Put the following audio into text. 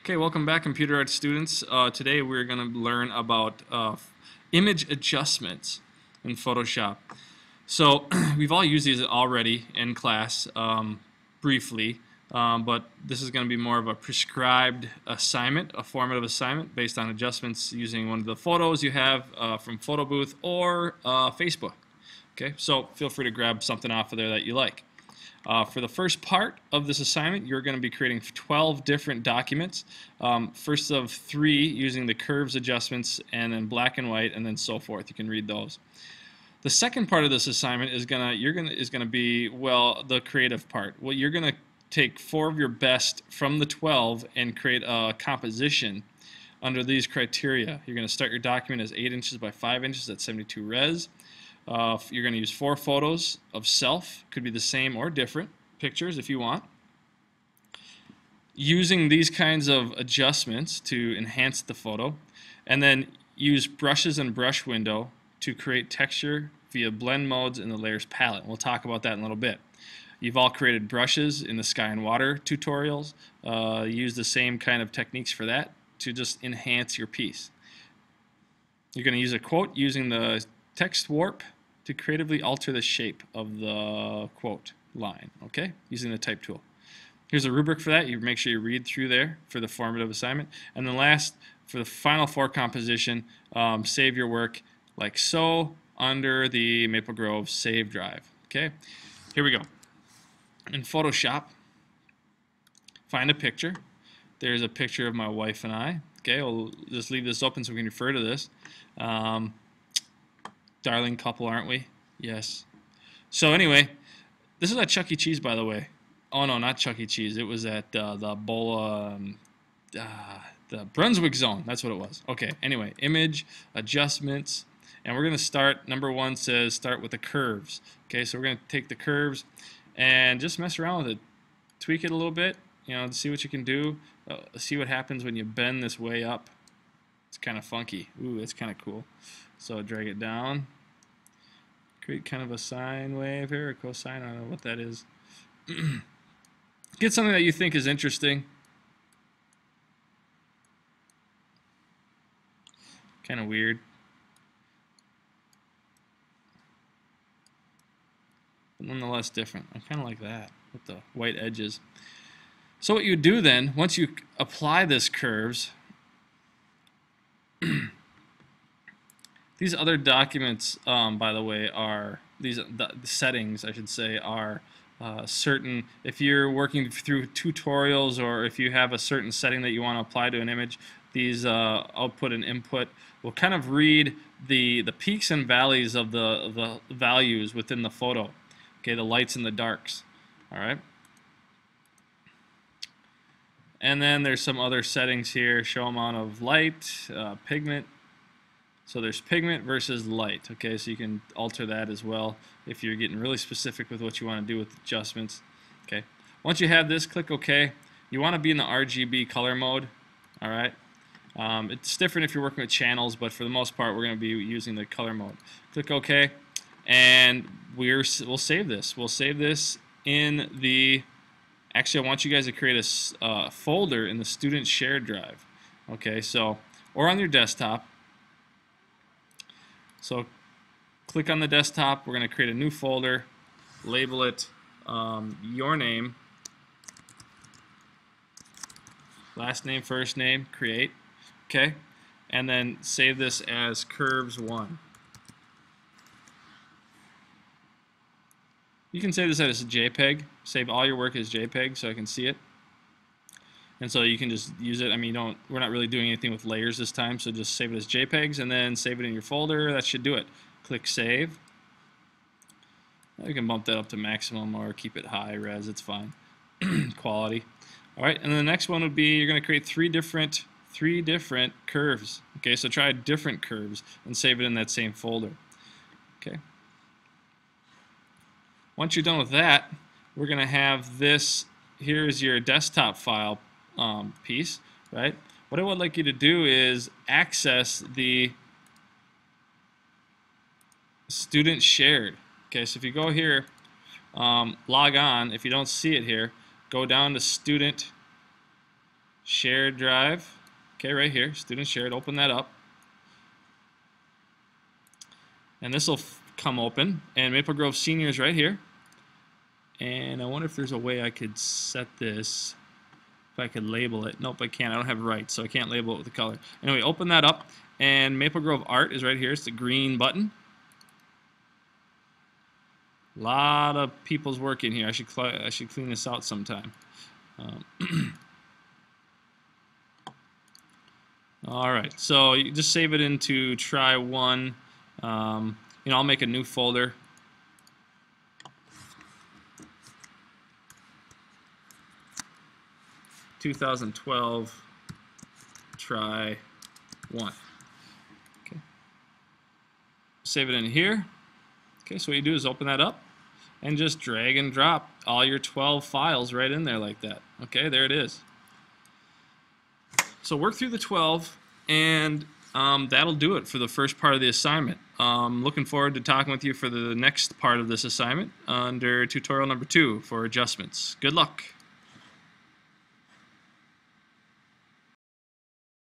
Okay, welcome back, computer arts students. Today we're going to learn about image adjustments in Photoshop. So we've all used these already in class briefly, but this is going to be more of a prescribed assignment, a formative assignment based on adjustments using one of the photos you have from Photo Booth or Facebook. Okay, so feel free to grab something off of there that you like. For the first part of this assignment, you're going to be creating 12 different documents. First of 3 using the curves adjustments, and then black and white, and then so forth. You can read those. The second part of this assignment is gonna be, well, the creative part. Well, you're gonna take 4 of your best from the 12 and create a composition under these criteria. You're gonna start your document as 8 inches by 5 inches at 72 res. You're going to use 4 photos of self, could be the same or different pictures if you want. Using these kinds of adjustments to enhance the photo, and then use brushes and brush window to create texture via blend modes in the layers palette. We'll talk about that in a little bit. You've all created brushes in the sky and water tutorials. Use the same kind of techniques for that to just enhance your piece. You're going to use a quote using the text warp to creatively alter the shape of the quote line, okay, using the type tool. Here's a rubric for that. You make sure you read through there for the formative assignment. And then last, for the final 4 composition, save your work like so under the Maple Grove save drive. Okay, here we go. In Photoshop, find a picture. There's a picture of my wife and I. Okay, we'll just leave this open so we can refer to this. Darling couple, aren't we? Yes. So anyway, this is at Chuck E. Cheese, by the way. Oh no, not Chuck E. Cheese. It was at the Brunswick Zone. That's what it was. Okay. Anyway, image adjustments, and we're gonna start. Number 1 says start with the curves. Okay, so we're gonna take the curves and just mess around with it, tweak it a little bit. You know, see what you can do. See what happens when you bend this way up. It's kind of funky. Ooh, it's kind of cool. So drag it down. Create kind of a sine wave here, or cosine, I don't know what that is. Get something that you think is interesting. Kind of weird. But nonetheless different. I kind of like that with the white edges. So what you do then, once you apply this curves, these other documents, by the way, are the settings, I should say, are certain. If you're working through tutorials, or if you have a certain setting that you want to apply to an image, these output and input will kind of read the peaks and valleys of the values within the photo. Okay, the lights and the darks. All right. And then there's some other settings here. Show amount of light, pigment. So there's pigment versus light. Okay, so you can alter that as well if you're getting really specific with what you want to do with adjustments. Okay, once you have this, click OK. You want to be in the RGB color mode. All right, it's different if you're working with channels, but for the most part, we're going to be using the color mode. Click OK, and we'll save this. We'll save this in the. Actually, I want you guys to create a folder in the student shared drive. Okay, so or on your desktop. So click on the desktop. We're going to create a new folder, label it your name, last name, first name, create. Okay, and then save this as curves1. You can save this as a JPEG. Save all your work as JPEG so I can see it. And so you can just use it. I mean, we're not really doing anything with layers this time, so just save it as JPEGs and then save it in your folder. That should do it. Click Save. You can bump that up to maximum or keep it high res. It's fine. Quality. All right, and then the next one would be you're going to create three different curves. Okay, so try different curves and save it in that same folder. Okay. Once you're done with that, we're going to have this. Here's your desktop file piece, right? What I would like you to do is access the student shared. Okay, so if you go here, log on. If you don't see it here, go down to student shared drive. Okay, right here, student shared. Open that up. And this will come open. And Maple Grove Senior is right here. And I wonder if there's a way I could set this, if I could label it. Nope, I can't. I don't have rights, so I can't label it with the color. Anyway, open that up, and Maple Grove Art is right here. It's the green button. A lot of people's work in here. I should clean this out sometime. All right, so you just save it into try one. I'll make a new folder. "2012 try 1." Okay. Save it in here. Okay, so what you do is open that up and just drag and drop all your 12 files right in there like that. Okay, there it is. So work through the 12, and that'll do it for the first part of the assignment. Looking forward to talking with you for the next part of this assignment under tutorial number 2 for adjustments. Good luck.